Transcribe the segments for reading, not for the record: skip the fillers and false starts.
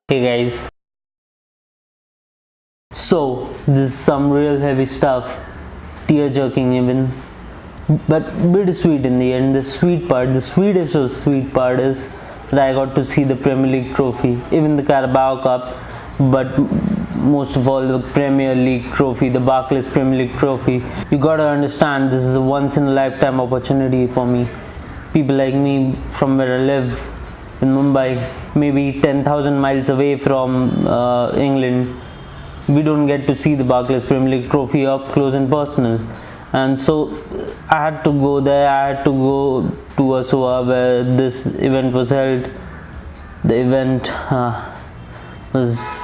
Hey guys, so this is some real heavy stuff, tear jerking even, but bittersweet in the end. The sweetest of sweet part is that I got to see the Premier League trophy, even the Carabao Cup, but most of all the Premier League trophy, the Barclays Premier League trophy. You gotta understand, this is a once in a lifetime opportunity for me. People like me from where I live in Mumbai, maybe 10,000 miles away from England, we don't get to see the Barclays Premier League trophy up close and personal. And so I had to go there. I had to go to Asua where this event was held. The event was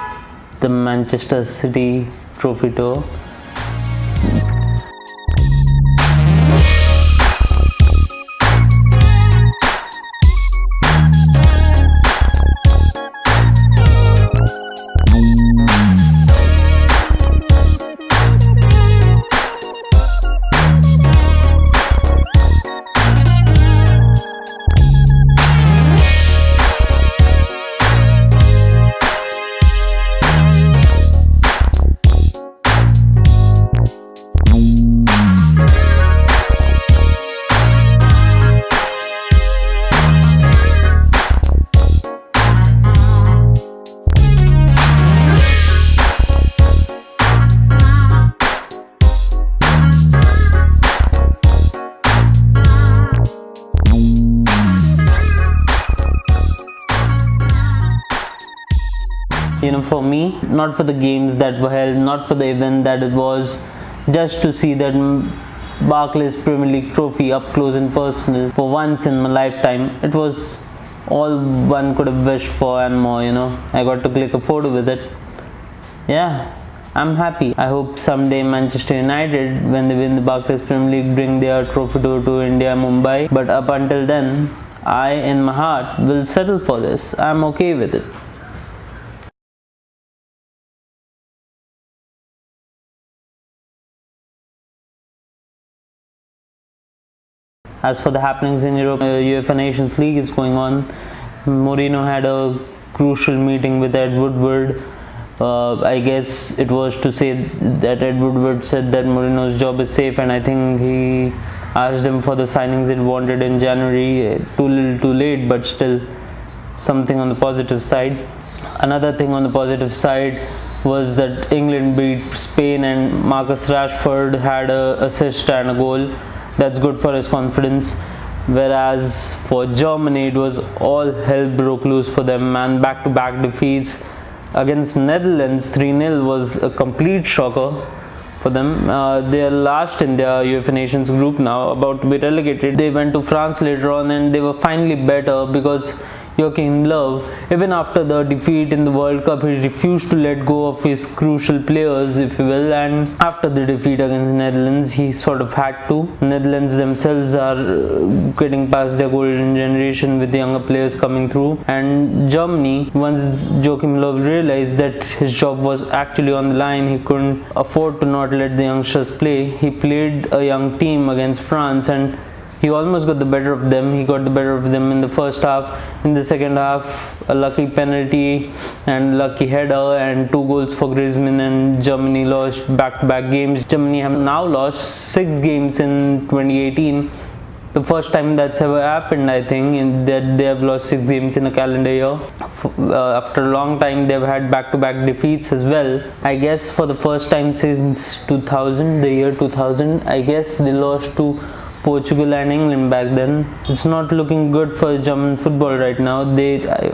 the Manchester City Trophy Tour. For me, not for the games that were held, not for the event that it was, just to see that Barclays Premier League trophy up close and personal for once in my lifetime. It was all one could have wished for and more, I got to click a photo with it. Yeah, I'm happy. I hope someday Manchester United, when they win the Barclays Premier League, bring their trophy to India, Mumbai. But up until then, I in my heart will settle for this. I'm okay with it. As for the happenings in Europe, UEFA Nations League is going on. Mourinho had a crucial meeting with Ed Woodward. I guess it was to say that Ed Woodward said that Mourinho's job is safe, and I think he asked him for the signings he wanted in January. Too little too late, but still something on the positive side. Another thing on the positive side was that England beat Spain and Marcus Rashford had an assist and a goal. That's good for his confidence. Whereas for Germany, it was all hell broke loose for them, and back-to-back defeats against Netherlands 3-0 was a complete shocker for them. They are last in their UEFA Nations group now, about to be relegated. They went to France later on and they were finally better, because Joachim Löw. Even after the defeat in the World Cup, he refused to let go of his crucial players, if you will, and after the defeat against Netherlands, he sort of had to. Netherlands themselves are getting past their golden generation with younger players coming through, and Germany, once Joachim Löw realized that his job was actually on the line, he couldn't afford to not let the youngsters play. He played a young team against France and he almost got the better of them. He got the better of them in the first half. In the second half, a lucky penalty and lucky header and 2 goals for Griezmann, and Germany lost back-to-back games. Germany have now lost 6 games in 2018. The first time that's ever happened, I think, in that they have lost 6 games in a calendar year. After a long time, they've had back-to-back defeats as well. I guess for the first time since 2000, the year 2000, I guess they lost to Portugal and England back then. It's not looking good for German football right now.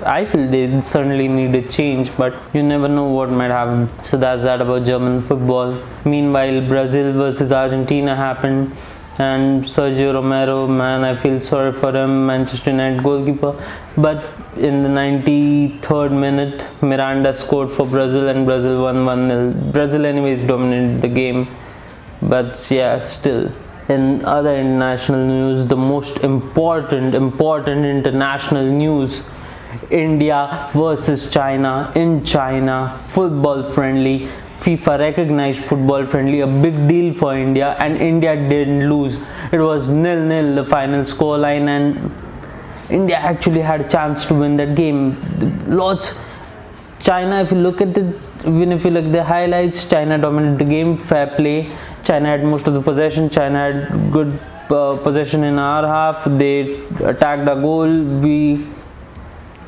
I feel they certainly need a change, but you never know what might happen. So that's that about German football. Meanwhile, Brazil versus Argentina happened, and Sergio Romero, man, I feel sorry for him, Manchester United goalkeeper. But in the 93rd minute, Miranda scored for Brazil and Brazil won 1-0. Brazil anyways dominated the game, but yeah, still. In other international news, the most important international news, India versus China in China, football friendly. FIFA recognized football friendly, a big deal for India, and India didn't lose. It was 0-0 the final scoreline, and India actually had a chance to win that game. China, if you look at it, even if you look at the highlights, China dominated the game, fair play. China had most of the possession. China had good possession in our half. They attacked our goal. We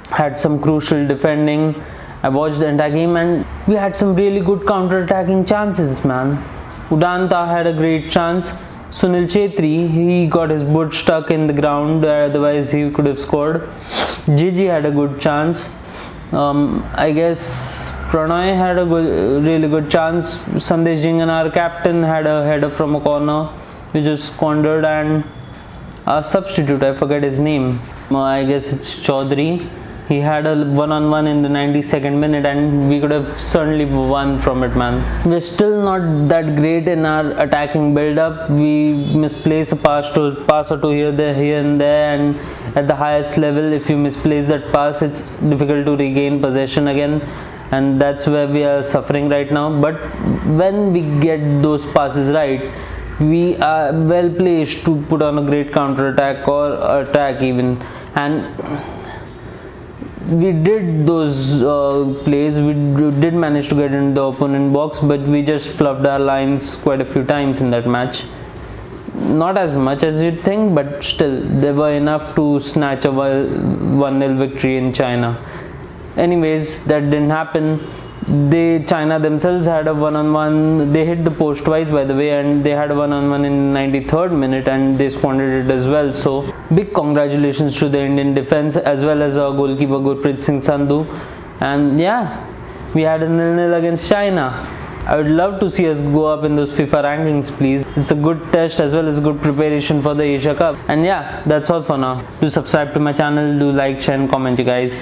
had some crucial defending. I watched the entire game and we had some really good counter-attacking chances, man. Udanta had a great chance. Sunil Chetri, he got his boot stuck in the ground, otherwise he could have scored. Gigi had a good chance. I guess Pranay had a really good chance. Sandesh Jingan, our captain, had a header from a corner which was squandered, and our substitute, I forget his name, I guess it's Chaudhary, he had a one-on-one in the 92nd minute, and we could have certainly won from it, man. We're still not that great in our attacking build-up. We misplace a pass or two here and there, and at the highest level, if you misplace that pass, it's difficult to regain possession again, and that's where we are suffering right now. But when we get those passes right, we are well placed to put on a great counter-attack or attack even, and we did those plays. We did manage to get into the opponent box, but we just fluffed our lines quite a few times in that match. Not as much as you'd think, but still they were enough to snatch a 1-0 victory in China. Anyways, that didn't happen. China themselves had a one-on-one. They hit the post twice, by the way, and they had a one-on-one in the 93rd minute, and they squandered it as well. So big congratulations to the Indian defense as well as our goalkeeper Gurpreet Singh Sandhu. And yeah, we had a 0-0 against China. I would love to see us go up in those FIFA rankings, please. It's a good test as well as good preparation for the Asia Cup. And yeah, that's all for now. Do subscribe to my channel, do like, share and comment, you guys.